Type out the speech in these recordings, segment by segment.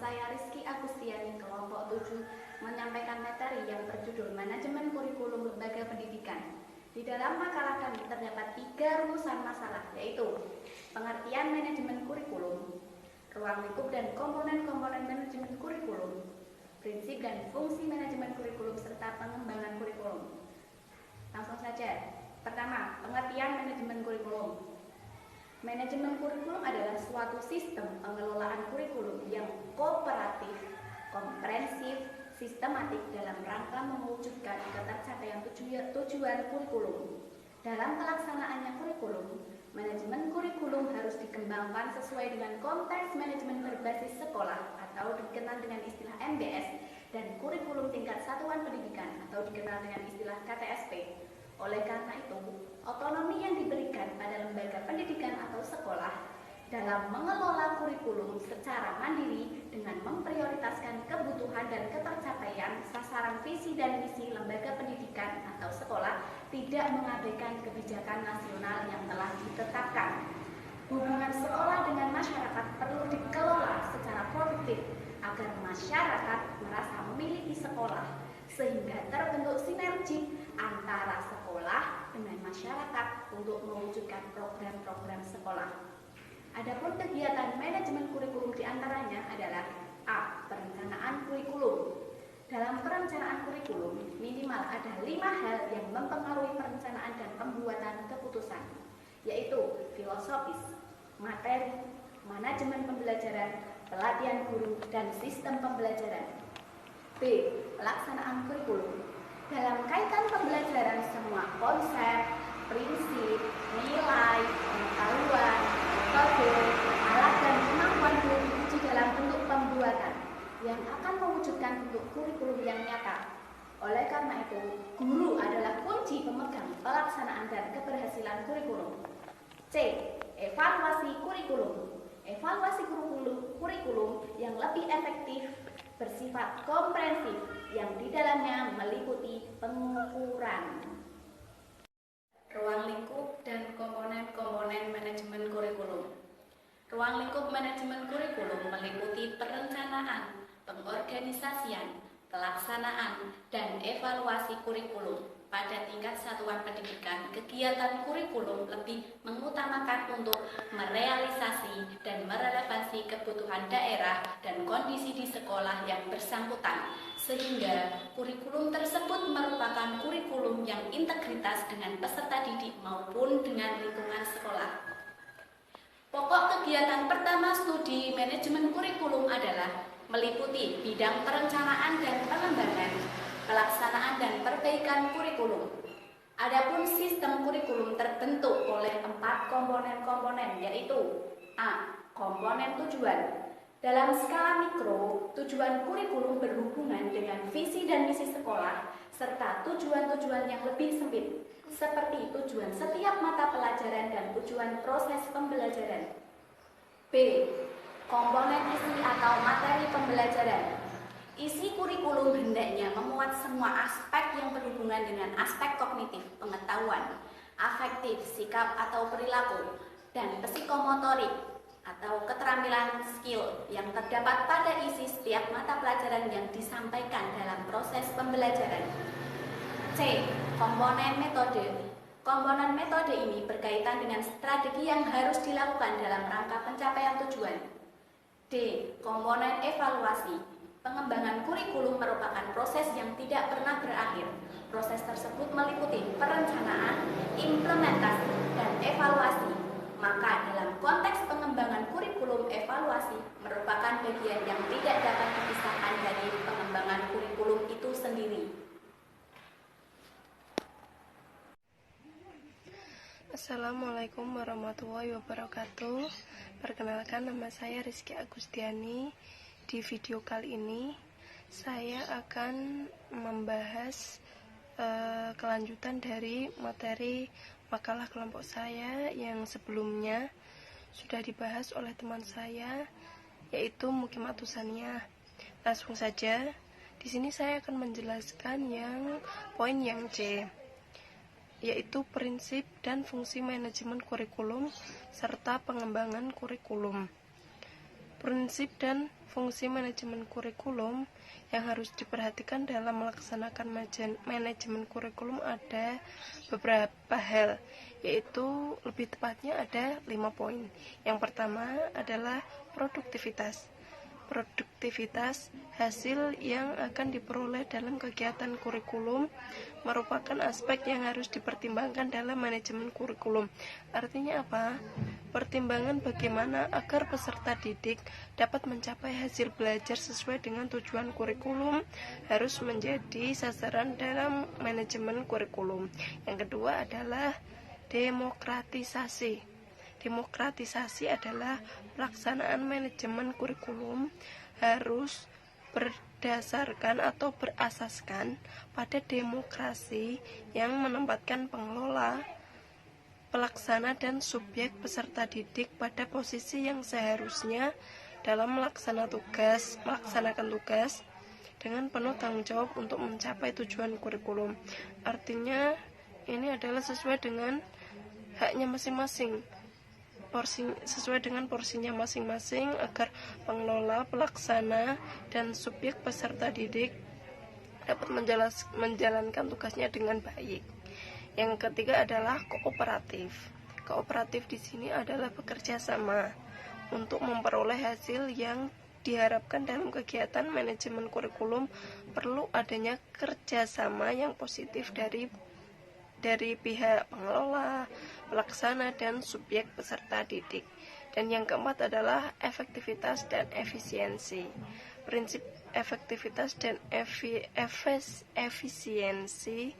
saya Rizky Agustiani, kelompok 7, menyampaikan materi yang berjudul Manajemen Kurikulum Lembaga Pendidikan. Di dalam makalah kami terdapat 3 rumusan masalah, yaitu pengertian manajemen kurikulum, ruang lingkup dan komponen-komponen manajemen kurikulum, prinsip dan fungsi manajemen kurikulum, serta pengembangan kurikulum. Langsung saja. Pertama, pengertian manajemen kurikulum. Manajemen kurikulum adalah suatu sistem pengelolaan kurikulum yang kooperatif, komprehensif, sistematik dalam rangka mewujudkan ketercapaian tujuan kurikulum. Dalam pelaksanaannya kurikulum, manajemen kurikulum harus dikembangkan sesuai dengan konteks manajemen berbasis sekolah atau dikenal dengan istilah MBS dan kurikulum tingkat satuan pendidikan atau dikenal dengan istilah KTSP. Oleh karena itu, otonomi yang diberikan pada lembaga pendidikan atau sekolah dalam mengelola kurikulum secara mandiri dengan memprioritaskan kebutuhan dan ketercapaian sasaran visi dan misi lembaga pendidikan atau sekolah, tidak mengabaikan kebijakan nasional yang telah ditetapkan. Hubungan sekolah dengan masyarakat perlu dikelola secara produktif agar masyarakat merasa memiliki sekolah, sehingga terbentuk sinergi antara sekolah dengan masyarakat untuk mewujudkan program-program sekolah. Adapun kegiatan manajemen kurikulum diantaranya adalah A. Perencanaan kurikulum. Dalam perencanaan kurikulum, minimal ada 5 hal yang mempengaruhi perencanaan dan pembuatan keputusan, yaitu filosofis, materi, manajemen pembelajaran, pelatihan guru, dan sistem pembelajaran. B. Pelaksanaan kurikulum. Dalam kaitan pembelajaran, semua konsep, prinsip, nilai, pengetahuan, metode, alat dan kemampuan guru diuji dalam bentuk pembuatan yang akan mewujudkan bentuk kurikulum yang nyata. Oleh karena itu, guru adalah kunci pemegang pelaksanaan dan keberhasilan kurikulum. C. Evaluasi kurikulum. Evaluasi kurikulum yang lebih efektif bersifat komprehensif yang di dalamnya meliputi pengukuran. Ruang lingkup dan komponen-komponen manajemen kurikulum. Ruang lingkup manajemen kurikulum meliputi perencanaan, pengorganisasian, pelaksanaan, dan evaluasi kurikulum. Pada tingkat satuan pendidikan, kegiatan kurikulum lebih mengutamakan untuk merealisasi dan merelevansi kebutuhan daerah dan kondisi di sekolah yang bersangkutan, sehingga kurikulum tersebut merupakan kurikulum yang integritas dengan peserta didik maupun dengan lingkungan sekolah. Pokok kegiatan pertama studi manajemen kurikulum adalah meliputi bidang perencanaan dan pengembangan, pelaksanaan dan perbaikan kurikulum. Adapun sistem kurikulum terbentuk oleh 4 komponen-komponen, yaitu A. Komponen tujuan. Dalam skala mikro, tujuan kurikulum berhubungan dengan visi dan misi sekolah serta tujuan-tujuan yang lebih sempit, seperti tujuan setiap mata pelajaran dan tujuan proses pembelajaran. B. Komponen isi atau materi pembelajaran. Isi kurikulum hendaknya memuat semua aspek yang berhubungan dengan aspek kognitif, pengetahuan, afektif, sikap atau perilaku, dan psikomotorik atau keterampilan skill yang terdapat pada isi setiap mata pelajaran yang disampaikan dalam proses pembelajaran. C. Komponen metode. Komponen metode ini berkaitan dengan strategi yang harus dilakukan dalam rangka pencapaian tujuan. D. Komponen evaluasi. Pengembangan kurikulum merupakan proses yang tidak pernah berakhir. Proses tersebut meliputi perencanaan, implementasi, dan evaluasi. Maka dalam konteks pengembangan kurikulum, evaluasi merupakan bagian yang tidak dapat dipisahkan dari pengembangan kurikulum itu sendiri. Assalamualaikum warahmatullahi wabarakatuh. Perkenalkan, nama saya Rizky Agustiani. Di video kali ini saya akan membahas kelanjutan dari materi makalah kelompok saya yang sebelumnya sudah dibahas oleh teman saya, yaitu Mukimatus Saniyah. Langsung saja, di sini saya akan menjelaskan yang poin yang C, yaitu prinsip dan fungsi manajemen kurikulum serta pengembangan kurikulum. Prinsip dan fungsi manajemen kurikulum yang harus diperhatikan dalam melaksanakan manajemen kurikulum ada beberapa hal, yaitu lebih tepatnya ada 5 poin. Yang pertama adalah produktivitas. Produktivitas hasil yang akan diperoleh dalam kegiatan kurikulum merupakan aspek yang harus dipertimbangkan dalam manajemen kurikulum. Artinya apa? Pertimbangan bagaimana agar peserta didik dapat mencapai hasil belajar sesuai dengan tujuan kurikulum harus menjadi sasaran dalam manajemen kurikulum. Yang kedua adalah demokratisasi. Demokratisasi adalah pelaksanaan manajemen kurikulum harus berdasarkan atau berasaskan pada demokrasi yang menempatkan pengelola, pelaksana dan subjek peserta didik pada posisi yang seharusnya dalam melaksanakan tugas dengan penuh tanggung jawab untuk mencapai tujuan kurikulum. Artinya ini adalah sesuai dengan haknya masing-masing, sesuai dengan porsinya masing-masing agar pengelola, pelaksana, dan subjek peserta didik dapat menjalankan tugasnya dengan baik. Yang ketiga adalah kooperatif. Kooperatif di sini adalah bekerja sama untuk memperoleh hasil yang diharapkan dalam kegiatan manajemen kurikulum. Perlu adanya kerjasama yang positif dari pihak pengelola, pelaksana, dan subjek peserta didik. Dan yang keempat adalah efektivitas dan efisiensi. Prinsip efektivitas dan efisiensi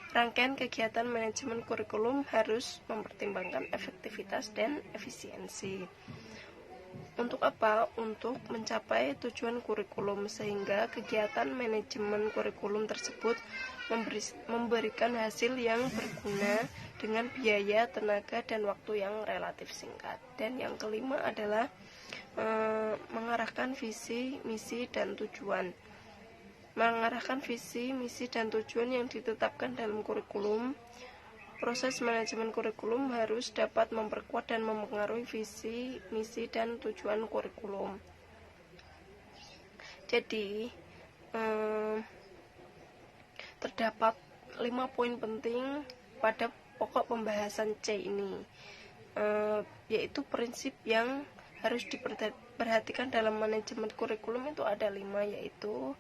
rangkaian kegiatan manajemen kurikulum harus mempertimbangkan efektivitas dan efisiensi. Untuk apa? Untuk mencapai tujuan kurikulum, sehingga kegiatan manajemen kurikulum tersebut memberikan hasil yang berguna dengan biaya, tenaga, dan waktu yang relatif singkat. Dan yang kelima adalah mengarahkan visi, misi, dan tujuan. Mengarahkan visi, misi, dan tujuan yang ditetapkan dalam kurikulum. Proses manajemen kurikulum harus dapat memperkuat dan mempengaruhi visi, misi, dan tujuan kurikulum. Jadi, terdapat 5 poin penting pada pokok pembahasan C ini, yaitu prinsip yang harus diperhatikan dalam manajemen kurikulum itu ada 5, yaitu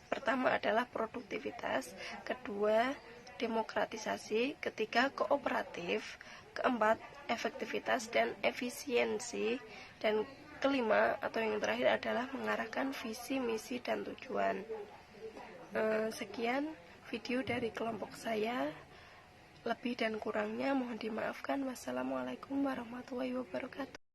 pertama adalah produktivitas, kedua demokratisasi, ketiga kooperatif, keempat efektivitas dan efisiensi, dan kelima atau yang terakhir adalah mengarahkan visi, misi, dan tujuan. Sekian video dari kelompok saya, lebih dan kurangnya mohon dimaafkan. Wassalamualaikum warahmatullahi wabarakatuh.